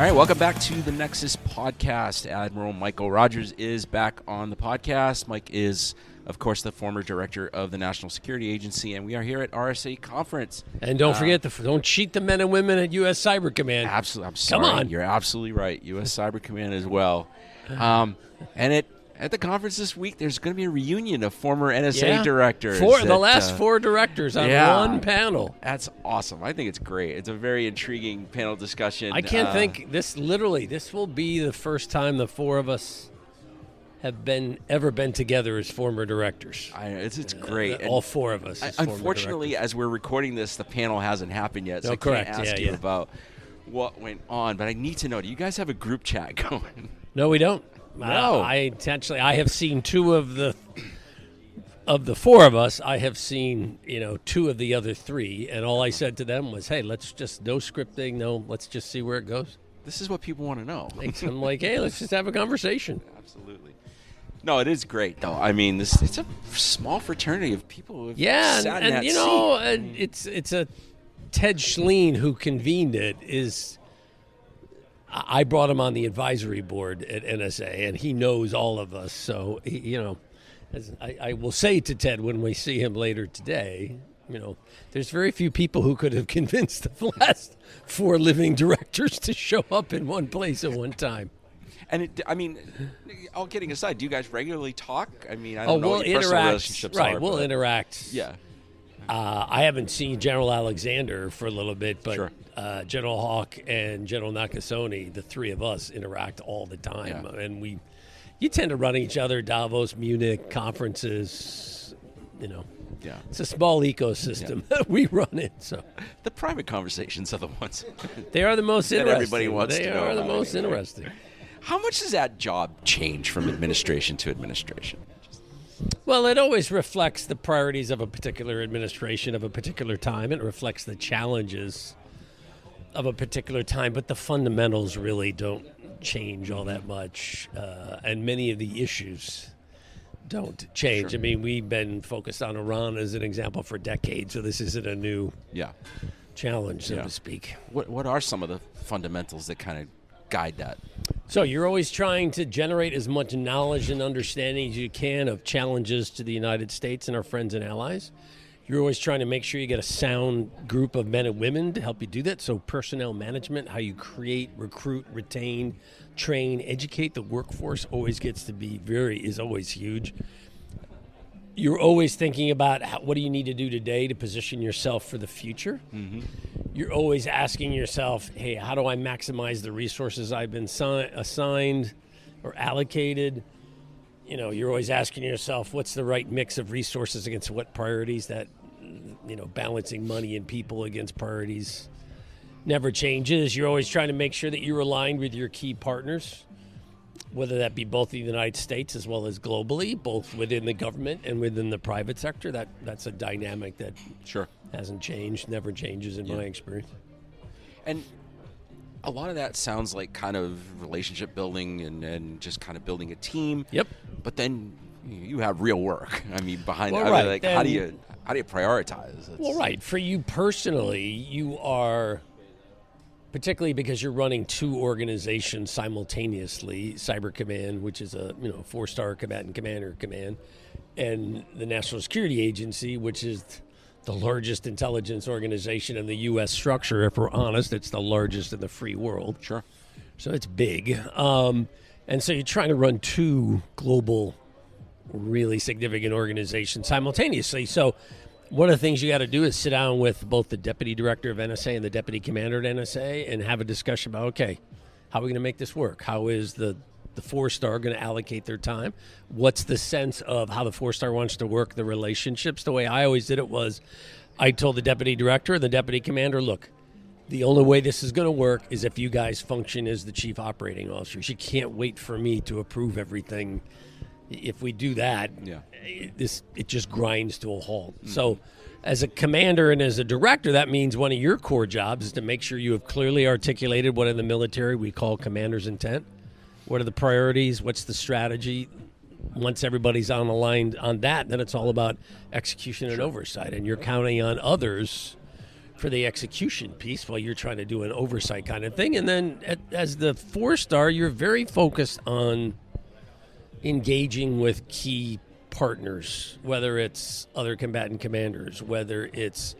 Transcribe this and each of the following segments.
All right, welcome back to the Nexus Podcast. Admiral Michael Rogers is back on the podcast. Mike is, of course, the former director of the National Security Agency, and we are here at RSA Conference. And don't forget, don't cheat the men and women at U.S. Cyber Command. Absolutely. I'm sorry. Come on. You're absolutely right. U.S. Cyber Command as well. And at the conference this week, there's going to be a reunion of former NSA directors. The last four directors on one panel. That's awesome. I think it's great. It's a very intriguing panel discussion. I can't think this will be the first time the four of us have ever been together as former directors. It's great. All four of us. Unfortunately, as we're recording this, the panel hasn't happened yet, so I can't ask you about what went on. But I need to know, do you guys have a group chat going? No, we don't. No. I have seen two of the four of us. I have seen two of the other three, and all I said to them was, "Hey, let's just no scripting, let's just see where it goes." This is what people want to know. I'm like, "Hey, let's just have a conversation." Absolutely. No, it is great though. I mean, it's a small fraternity of people who have sat in that seat. It's a Ted Schleen who convened it. I brought him on the advisory board at NSA, and he knows all of us. So, I will say to Ted when we see him later today, there's very few people who could have convinced the last four living directors to show up in one place at one time. And all kidding aside, do you guys regularly talk? I mean, I don't know what your personal relationships are. Right, we'll interact. Yeah. I haven't seen General Alexander for a little bit, but sure. General Haugh and General Nakasone, the three of us, interact all the time. Yeah. And you tend to run each other, Davos, Munich, conferences, Yeah. It's a small ecosystem that we run in. So the private conversations are the ones. They are the most interesting. Everybody wants to know. They are the most interesting. How much does that job change from administration to administration? Well, it always reflects the priorities of a particular administration of a particular time. It reflects the challenges of a particular time, but the fundamentals really don't change all that much, and many of the issues don't change. Sure. I mean, we've been focused on Iran as an example for decades, so this isn't a new challenge, so to speak. What are some of the fundamentals that kind of guide that? So you're always trying to generate as much knowledge and understanding as you can of challenges to the United States and our friends and allies. You're always trying to make sure you get a sound group of men and women to help you do that. So personnel management, how you create, recruit, retain, train, educate the workforce is always huge. You're always thinking about what do you need to do today to position yourself for the future. Mm-hmm. You're always asking yourself, hey, how do I maximize the resources I've been assigned or allocated? You're always asking yourself, what's the right mix of resources against what priorities? That, balancing money and people against priorities never changes. You're always trying to make sure that you're aligned with your key partners, whether that be both in the United States as well as globally, both within the government and within the private sector. That's a dynamic that hasn't changed, never changes in my experience. And a lot of that sounds like kind of relationship building and just kind of building a team. Yep. But then you have real work. I mean, behind that. Right. Like, how do you prioritize? Right. For you personally, you are, particularly because you're running two organizations simultaneously, Cyber Command, which is a 4-star combatant commander command, and the National Security Agency, which is the largest intelligence organization in the U.S. structure. If we're honest, it's the largest in the free world. Sure. So it's big. And so you're trying to run two global, really significant organizations simultaneously. So one of the things you got to do is sit down with both the deputy director of NSA and the deputy commander at NSA and have a discussion about, okay, how are we going to make this work? How is the 4-star going to allocate their time? What's the sense of how the 4-star wants to work the relationships? The way I always did it was I told the deputy director and the deputy commander, look, the only way this is going to work is if you guys function as the chief operating officers. You can't wait for me to approve everything. If we do that, it just grinds to a halt. Mm-hmm. So as a commander and as a director, that means one of your core jobs is to make sure you have clearly articulated what in the military we call commander's intent. What are the priorities? What's the strategy? Once everybody's aligned on that, then it's all about execution and oversight. And you're counting on others for the execution piece while you're trying to do an oversight kind of thing. And then as the 4-star, you're very focused on engaging with key partners, whether it's other combatant commanders, whether it's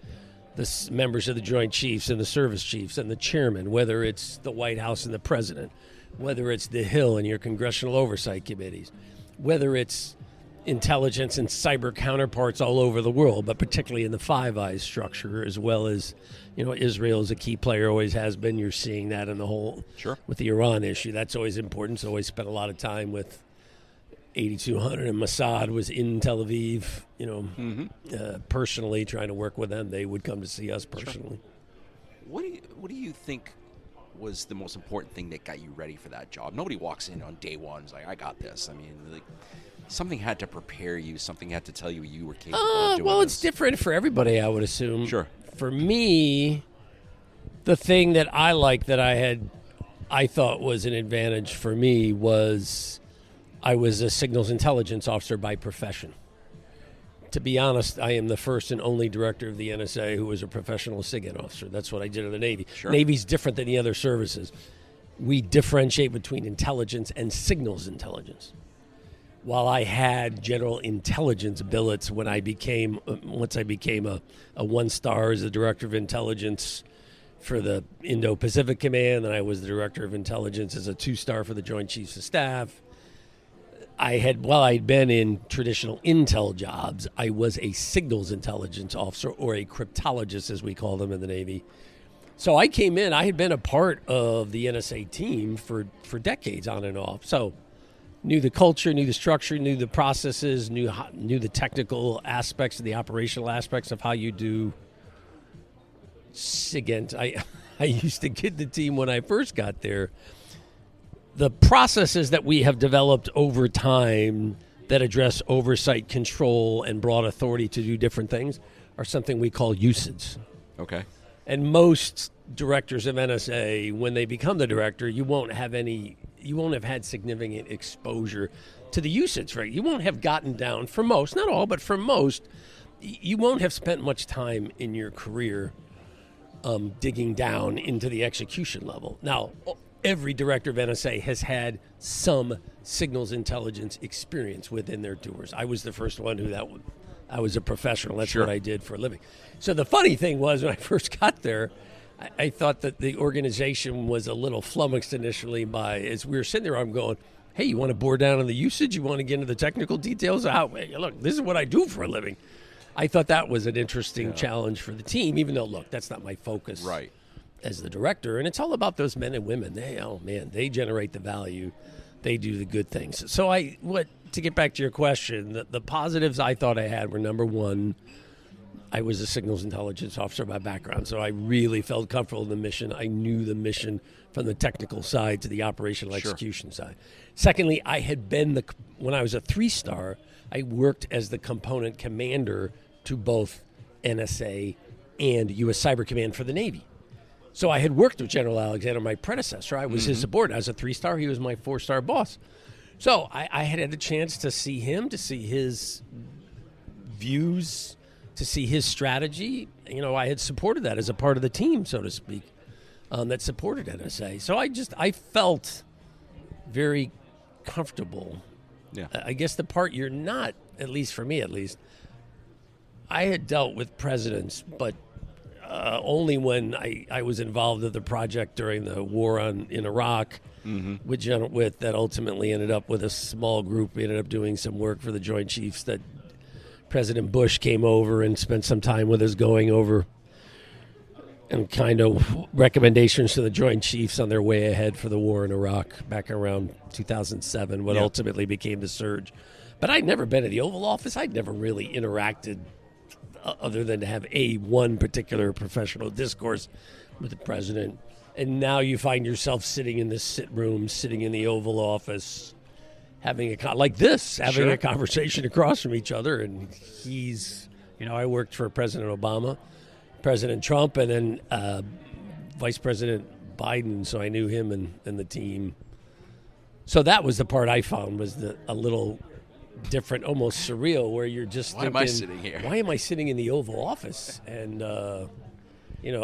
the members of the Joint Chiefs and the service chiefs and the chairman, whether it's the White House and the president, whether it's the Hill and your congressional oversight committees, whether it's intelligence and cyber counterparts all over the world, but particularly in the Five Eyes structure, as well as, Israel is a key player, always has been. You're seeing that in the whole, with the Iran issue. That's always important. So always spent a lot of time with 8200, and Mossad was in Tel Aviv, personally trying to work with them. They would come to see us personally. What do you think was the most important thing that got you ready for that job? Nobody walks in on day one and is like, I got this. I mean, something had to prepare you. Something had to tell you were capable of doing this. It's different for everybody, I would assume. Sure. For me, the thing that I liked that I thought was an advantage for me was I was a signals intelligence officer by profession. To be honest, I am the first and only director of the NSA who was a professional SIGINT officer. That's what I did in the Navy. Sure. Navy's different than the other services. We differentiate between intelligence and signals intelligence. While I had general intelligence billets once I became a 1-star as the director of intelligence for the Indo-Pacific Command, and I was the director of intelligence as a 2-star for the Joint Chiefs of Staff. While I'd been in traditional intel jobs, I was a signals intelligence officer, or a cryptologist, as we call them in the Navy. So I came in, I had been a part of the NSA team for decades on and off. So knew the culture, knew the structure, knew the processes, knew the technical aspects and the operational aspects of how you do SIGINT. I used to kid the team when I first got there. The processes that we have developed over time that address oversight, control, and broad authority to do different things are something we call USIDs. Okay. And most directors of NSA, when they become the director, you won't have had significant exposure to the USIDs, right? You won't have gotten down, for most, not all, but for most, you won't have spent much time in your career digging down into the execution level. Now, every director of NSA has had some signals intelligence experience within their tours. I was the first one I was a professional. That's Sure. what I did for a living. So the funny thing was, when I first got there, I thought that the organization was a little flummoxed initially as we were sitting there, I'm going, hey, you want to bore down on the usage? You want to get into the technical details? Look, this is what I do for a living. I thought that was an interesting challenge for the team, even though, look, that's not my focus. Right. As the director, and it's all about those men and women. They generate the value. They do the good things. So to get back to your question, the positives I thought I had were, number one, I was a signals intelligence officer by background, so I really felt comfortable in the mission. I knew the mission from the technical side to the operational execution side. Secondly, when I was a 3-star, I worked as the component commander to both NSA and U.S. Cyber Command for the Navy. So I had worked with General Alexander, my predecessor. I was his subordinate. I was a 3-star. He was my 4-star boss. So I had a chance to see him, to see his views, to see his strategy. I had supported that as a part of the team, so to speak, that supported NSA. So I felt very comfortable. Yeah. I guess the part you're not, at least for me at least, I had dealt with presidents, but only when I was involved in the project during the war in Iraq with that ultimately ended up with a small group. We ended up doing some work for the Joint Chiefs that President Bush came over and spent some time with us going over and kind of recommendations to the Joint Chiefs on their way ahead for the war in Iraq back around 2007, what ultimately became the surge. But I'd never been in the Oval Office. I'd never really interacted other than to have one particular professional discourse with the president. And now you find yourself sitting in this room, sitting in the Oval Office, having a conversation across from each other. And I worked for President Obama, President Trump, and then Vice President Biden, so I knew him and the team. So that was the part I found was a little different, almost surreal, where you're just thinking, why am I sitting here? Why am I sitting in the Oval Office? And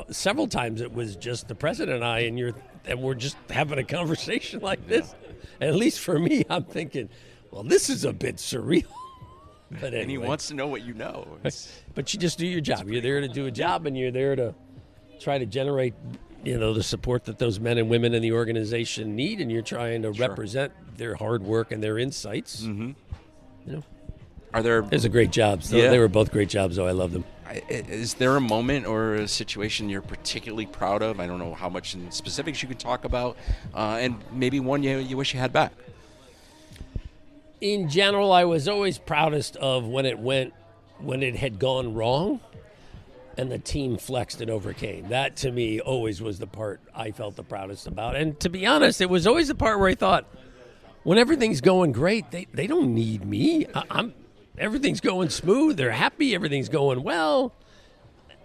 several times it was just the president and I, and we're just having a conversation like this. And at least for me, I'm thinking, well, this is a bit surreal. But anyway. And he wants to know what you know. But you just do your job. You're there to do a job, and you're there to try to generate, the support that those men and women in the organization need, and you're trying to represent their hard work and their insights. Mm-hmm. There's a great job. So they were both great jobs, though. I love them. Is there a moment or a situation you're particularly proud of? I don't know how much in specifics you can talk about, and maybe one you wish you had back. In general, I was always proudest of when it had gone wrong and the team flexed and overcame. That, to me, always was the part I felt the proudest about. And to be honest, it was always the part where I thought, when everything's going great, they don't need me. Everything's going smooth. They're happy. Everything's going well.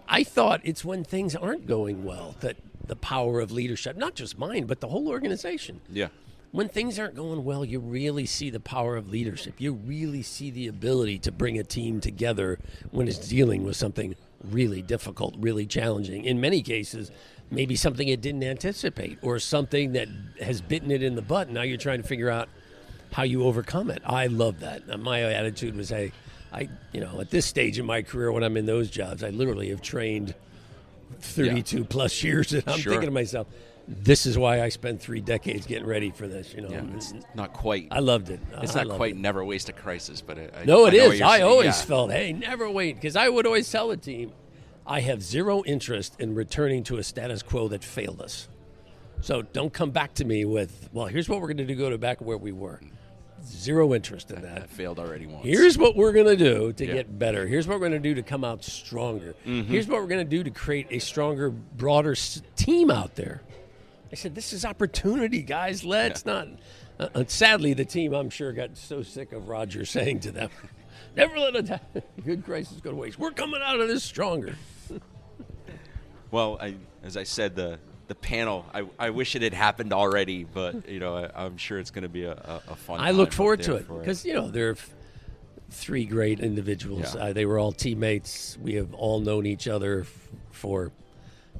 I thought it's when things aren't going well that the power of leadership, not just mine, but the whole organization. Yeah. When things aren't going well, you really see the power of leadership. You really see the ability to bring a team together when it's dealing with something really difficult, really challenging. In many cases, maybe something it didn't anticipate or something that has bitten it in the butt. Now you're trying to figure out how you overcome it. I love that. My attitude was, hey, at this stage in my career when I'm in those jobs, I literally have trained 32 plus years, and I'm thinking to myself, this is why I spent 3 decades getting ready for this. It's not quite. I loved it. It's not quite never waste a crisis, but it is. I always felt, hey, never wait, because I would always tell the team, I have zero interest in returning to a status quo that failed us. So don't come back to me with, well, here's what we're going to do, go to back where we were. Zero interest in that. That failed already once. Here's what we're going to do to get better. Here's what we're going to do to come out stronger. Mm-hmm. Here's what we're going to do to create a stronger, broader team out there. I said, this is opportunity, guys. Let's not. Sadly, the team, I'm sure, got so sick of Roger saying to them, never let a good crisis go to waste. We're coming out of this stronger. Well, as I said, the panel, I wish it had happened already, but I'm sure it's going to be a fun time. I look forward to it because there are 3 great individuals. Yeah. They were all teammates. We have all known each other for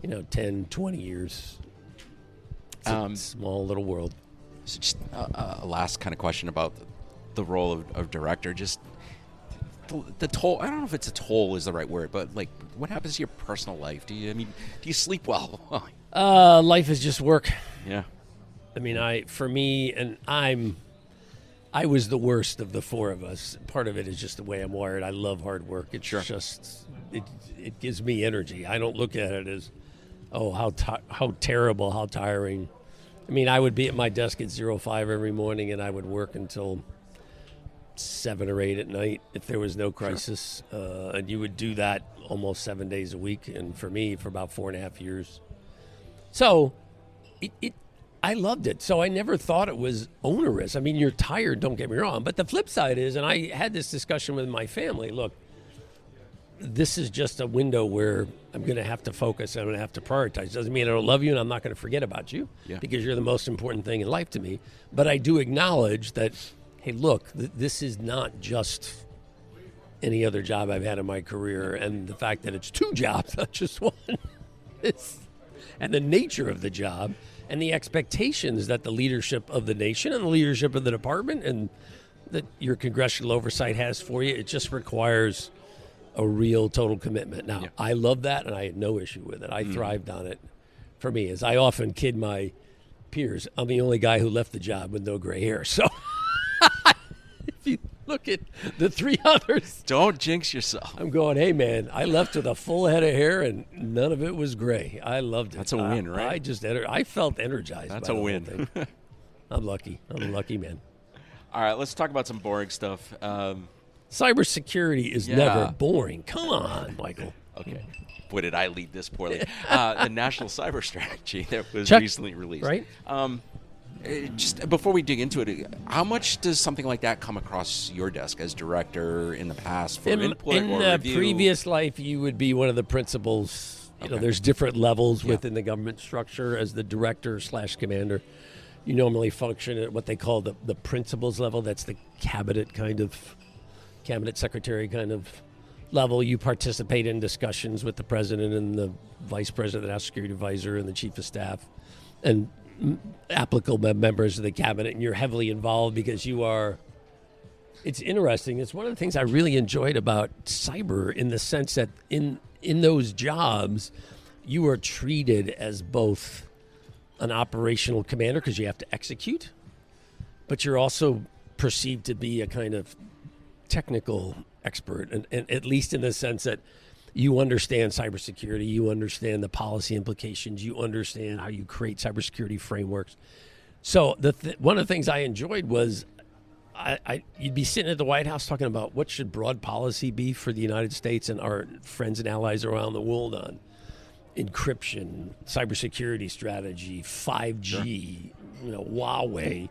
10, 20 years. It's a small little world. So just a last kind of question about the role of director. Just the toll. I don't know if it's a toll is the right word, but like, what happens to your personal life? Do you sleep well? Life is just work. Yeah. I mean, I was the worst of the 4 of us. Part of it is just the way I'm wired. I love hard work. It's just it gives me energy. I don't look at it as, how terrible, how tiring. I mean, I would be at my desk at 05 every morning, and I would work until 7 or 8 at night if there was no crisis. Sure. And you would do that almost 7 days a week, and for me, for about 4.5 years. So I loved it. So I never thought it was onerous. I mean, you're tired, don't get me wrong. But the flip side is, and I had this discussion with my family, look, this is just a window where I'm going to have to focus. I'm going to have to prioritize. Doesn't mean I don't love you and I'm not going to forget about you because you're the most important thing in life to me. But I do acknowledge that, hey, look, this is not just any other job I've had in my career. And the fact that it's 2 jobs, not just one, and the nature of the job and the expectations that the leadership of the nation and the leadership of the department and that your congressional oversight has for you, it just requires a real total commitment. Now, I love that, and I had no issue with it. I thrived on it. For me, as I often kid my peers, I'm the only guy who left the job with no gray hair. So if you look at the 3 others. Don't jinx yourself. I'm going, hey, man, I left with a full head of hair, and none of it was gray. I loved it. That's a win, right? I felt energized. That's a win. I'm lucky. I'm a lucky man. All right, let's talk about some boring stuff. Cybersecurity is never boring. Come on, Michael. Okay. Boy, did I lead this poorly. The National Cyber Strategy that was recently released. Right. Just before we dig into it, how much does something like that come across your desk as director in the past for input in or the review? Previous life, you would be one of the principals. You know, there's different levels within the government structure. As the director/commander, you normally function at what they call the principals level. That's the cabinet secretary kind of level, you participate in discussions with the president and the vice president, the national security advisor, and the chief of staff, and applicable members of the cabinet, and you're heavily involved because you are. It's interesting. It's one of the things I really enjoyed about cyber, in the sense that in those jobs, you are treated as both an operational commander because you have to execute, but you're also perceived to be a kind of technical expert, and at least in the sense that you understand cybersecurity, you understand the policy implications, you understand how you create cybersecurity frameworks. So one of the things I enjoyed was you'd be sitting at the White House talking about what should broad policy be for the United States and our friends and allies around the world on encryption, cybersecurity strategy, 5G, Huawei.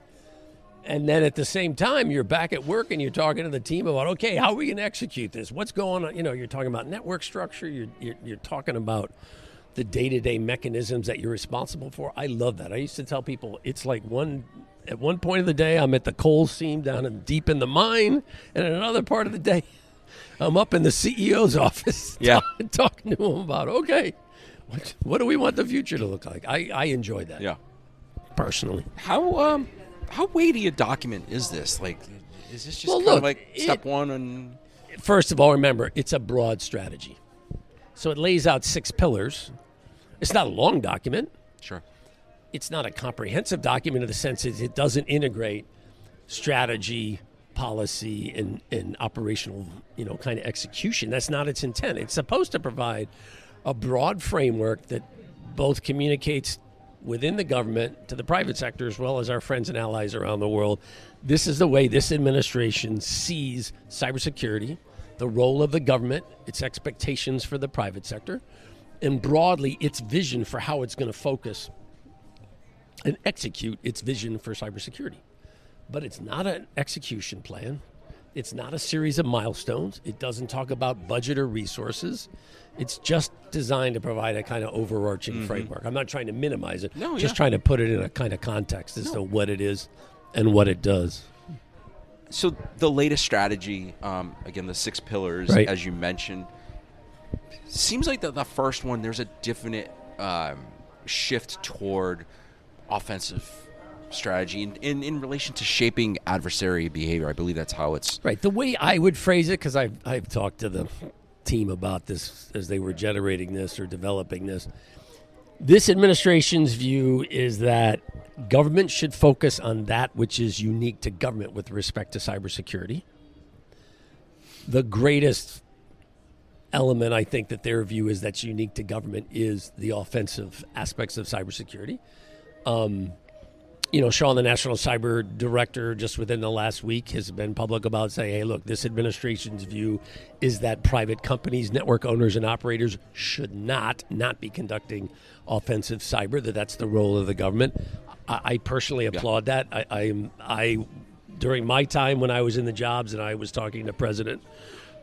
And then at the same time, you're back at work and you're talking to the team about, okay, how are we going to execute this? What's going on? You're talking about network structure. You're talking about the day-to-day mechanisms that you're responsible for. I love that. I used to tell people it's like at one point of the day, I'm at the coal seam down deep in the mine, and at another part of the day, I'm up in the CEO's office talking to him about, okay, what do we want the future to look like? I enjoy that. Yeah. Personally. How weighty a document is this? Like, is this just step one? And first of all, remember, it's a broad strategy. So it lays out 6 pillars. It's not a long document. Sure. It's not a comprehensive document in the sense that it doesn't integrate strategy, policy, and operational, kind of execution. That's not its intent. It's supposed to provide a broad framework that both communicates within the government to the private sector as well as our friends and allies around the world. This is the way this administration sees cybersecurity, the role of the government, its expectations for the private sector, and broadly its vision for how it's going to focus and execute its vision for cybersecurity. But it's not an execution plan. It's not a series of milestones. It doesn't talk about budget or resources. It's just designed to provide a kind of overarching framework. I'm not trying to minimize it, trying to put it in a kind of context as to what it is and what it does. So the latest strategy, again, the 6 pillars, as you mentioned, seems like the first one, there's a definite shift toward offensive strategy in relation to shaping adversary behavior. I believe that's how it's... Right. The way I would phrase it, because I've talked to the team about this as they were generating this or developing this, this administration's view is that government should focus on that which is unique to government with respect to cybersecurity. The greatest element, I think, that their view is that's unique to government is the offensive aspects of cybersecurity. Sean, the National Cyber Director, just within the last week has been public about saying, hey, look, this administration's view is that private companies, network owners, and operators should not be conducting offensive cyber, that's the role of the government. I personally applaud that. I during my time when I was in the jobs and I was talking to President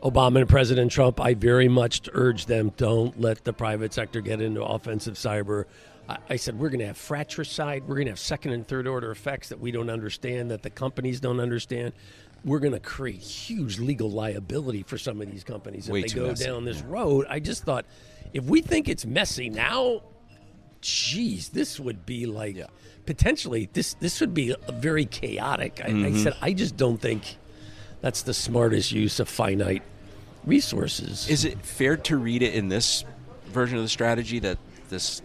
Obama and President Trump, I very much urged them, don't let the private sector get into offensive cyber. I said, we're going to have fratricide. We're going to have second and third order effects that we don't understand, that the companies don't understand. We're going to create huge legal liability for some of these companies if they go down this road. I just thought, if we think it's messy now, geez, this would be like potentially this would be very chaotic. I said, I just don't think that's the smartest use of finite resources. Is it fair to read it in this version of the strategy that this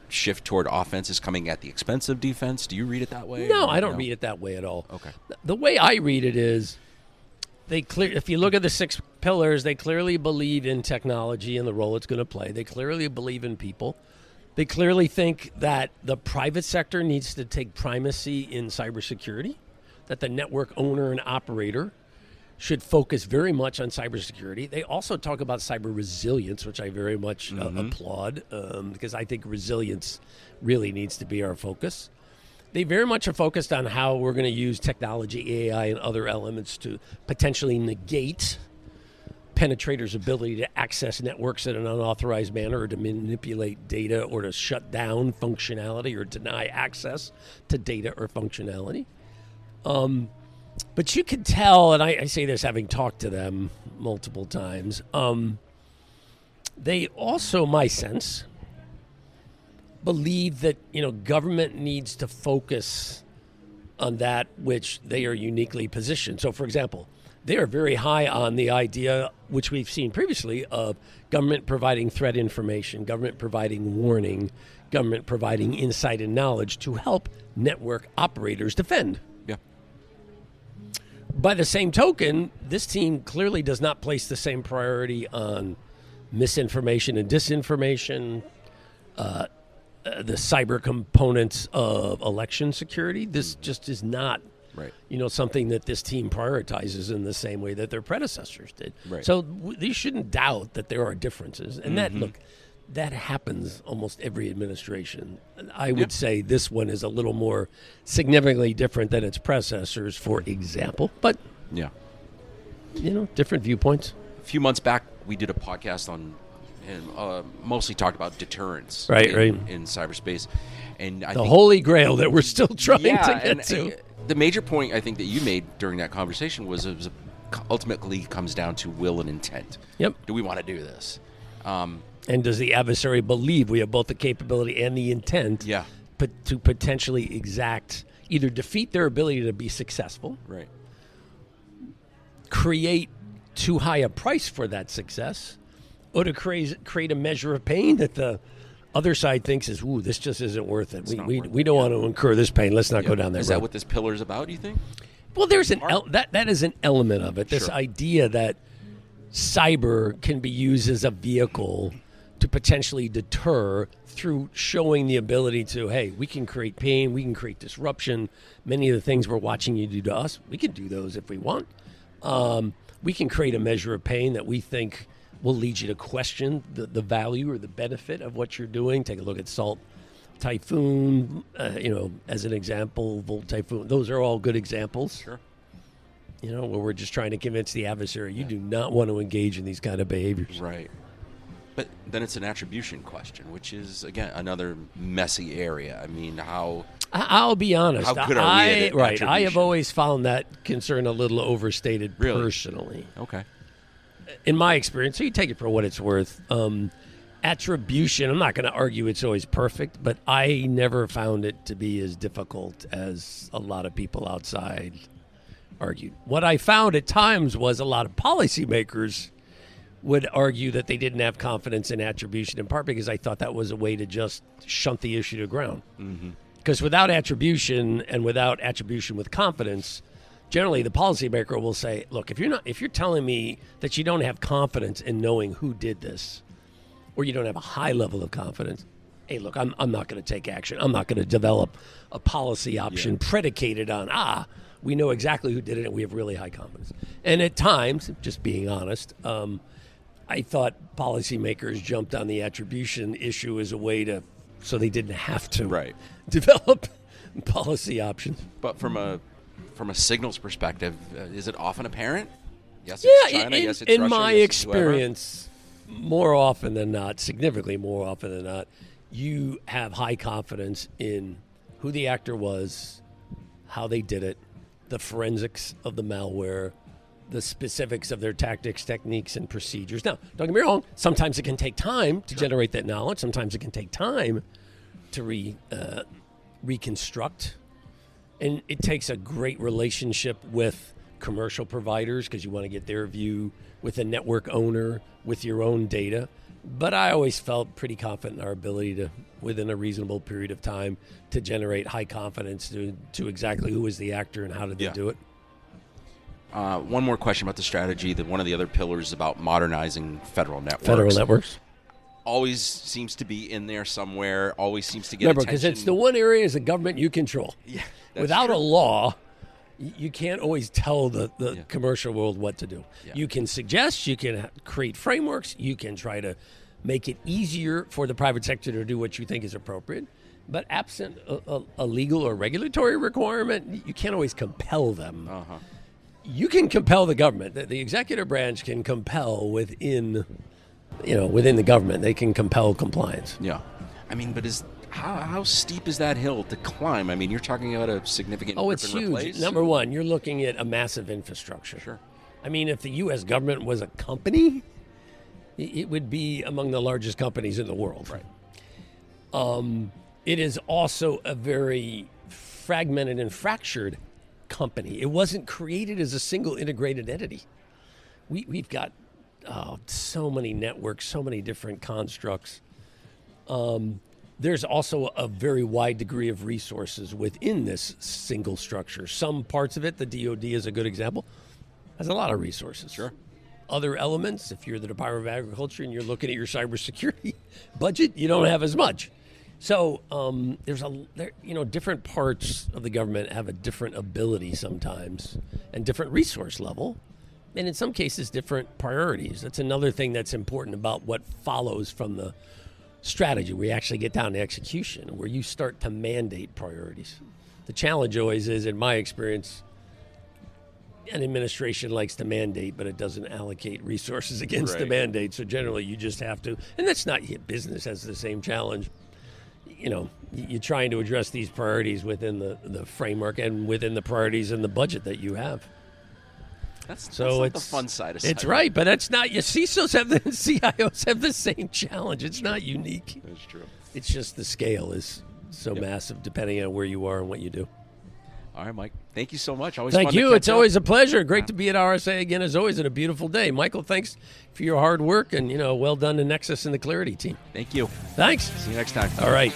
shift toward offense is coming at the expense of defense? Do you read it that way? No, I don't read it that way at all. Okay. The way I read it is if you look at the 6 pillars, they clearly believe in technology and the role it's going to play. They clearly believe in people. They clearly think that the private sector needs to take primacy in cybersecurity, that the network owner and operator should focus very much on cybersecurity. They also talk about cyber resilience, which I very much applaud, because I think resilience really needs to be our focus. They very much are focused on how we're going to use technology, AI, and other elements to potentially negate penetrators' ability to access networks in an unauthorized manner or to manipulate data or to shut down functionality or deny access to data or functionality. But you can tell, and I say this having talked to them multiple times, they also, my sense, believe that government needs to focus on that which they are uniquely positioned. So, for example, they are very high on the idea, which we've seen previously, of government providing threat information, government providing warning, government providing insight and knowledge to help network operators defend. Yeah. By the same token, this team clearly does not place the same priority on misinformation and disinformation, the cyber components of election security. This just is not, right, something that this team prioritizes in the same way that their predecessors did. Right. So you shouldn't doubt that there are differences. And that happens almost every administration. I would say this one is a little more significantly different than its predecessors, for example. But, different viewpoints. A few months back, we did a podcast on, and mostly talked about deterrence in cyberspace. And I think holy grail that we're still trying to get to. The major point I think that you made during that conversation was ultimately comes down to will and intent. Yep. Do we want to do this? And does the adversary believe we have both the capability and the intent to potentially either defeat their ability to be successful, right, create too high a price for that success, or to create a measure of pain that the other side thinks is, ooh, this just isn't worth it. We don't want to incur this pain. Let's not go down that road. Is that what this pillar is about, do you think? Well, there's that is an element of it. This idea that cyber can be used as a vehicle to potentially deter through showing the ability to, hey, we can create pain, we can create disruption. Many of the things we're watching you do to us, we can do those if we want. We can create a measure of pain that we think will lead you to question the value or the benefit of what you're doing. Take a look at Salt Typhoon, as an example, Volt Typhoon. Those are all good examples. Sure. Where we're just trying to convince the adversary, you do not want to engage in these kind of behaviors. Right. But then it's an attribution question, which is, again, another messy area. I mean, I'll be honest. How good are we at attribution? I have always found that concern a little overstated personally. Okay. In my experience, so you take it for what it's worth. Attribution, I'm not going to argue it's always perfect, but I never found it to be as difficult as a lot of people outside argued. What I found at times was a lot of policymakers would argue that they didn't have confidence in attribution, in part because I thought that was a way to just shunt the issue to ground. Because without attribution and without attribution with confidence, generally the policymaker will say, look, if you're telling me that you don't have confidence in knowing who did this, or you don't have a high level of confidence, hey, look, I'm not going to take action. I'm not going to develop a policy option predicated on, we know exactly who did it and we have really high confidence. And at times, just being honest, I thought policymakers jumped on the attribution issue as a way so they didn't have to develop policy options. But from a signals perspective, is it often apparent? Yes, it's China. Yes, it's Russia. In my experience, more often than not, significantly more often than not, you have high confidence in who the actor was, how they did it, the forensics of the malware, the specifics of their tactics, techniques, and procedures. Now, don't get me wrong, sometimes it can take time to generate that knowledge. Sometimes it can take time to reconstruct. And it takes a great relationship with commercial providers because you want to get their view, with a network owner, with your own data. But I always felt pretty confident in our ability to, within a reasonable period of time, to generate high confidence to exactly who was the actor and how did they do it. One more question about the strategy. That one of the other pillars is about modernizing federal networks. Federal networks. Always seems to be in there somewhere, always seems to get attention. Because it's the one area as a government you control. Yeah, without a law, you can't always tell the commercial world what to do. Yeah. You can suggest, you can create frameworks, you can try to make it easier for the private sector to do what you think is appropriate. But absent a legal or regulatory requirement, you can't always compel them. You can compel the government. The executive branch can compel within the government. They can compel compliance. Yeah. I mean, but how steep is that hill to climb? I mean, you're talking about a significant. Oh, it's rip and huge. replace? Number one, you're looking at a massive infrastructure. Sure. I mean, if the U.S. government was a company, it would be among the largest companies in the world. Right. It is also a very fragmented and fractured company. It wasn't created as a single integrated entity. We've got so many networks, so many different constructs. There's also a very wide degree of resources within this single structure. Some parts of it, the DoD is a good example, has a lot of resources. Sure. Other elements, if you're the Department of Agriculture and you're looking at your cybersecurity budget, you don't have as much. So different parts of the government have a different ability sometimes and different resource level, and in some cases different priorities. That's another thing that's important about what follows from the strategy, where you actually get down to execution, where you start to mandate priorities. The challenge always is, in my experience, an administration likes to mandate, but it doesn't allocate resources against the mandate. So generally you just have to, and that's not, business has the same challenge. You know, you're trying to address these priorities within the framework and within the priorities and the budget that you have. That's not the fun side of cyber. It's right, but that's not, your CISOs CIOs have the same challenge. It's not unique. That's true. It's just the scale is so massive depending on where you are and what you do. All right, Mike. Thank you so much. Always Thank fun you. To It's always a pleasure. Great to be at RSA again, as always, and a beautiful day. Michael, thanks for your hard work, and well done to Nexus and the Clarity team. Thank you. Thanks. See you next time. All right.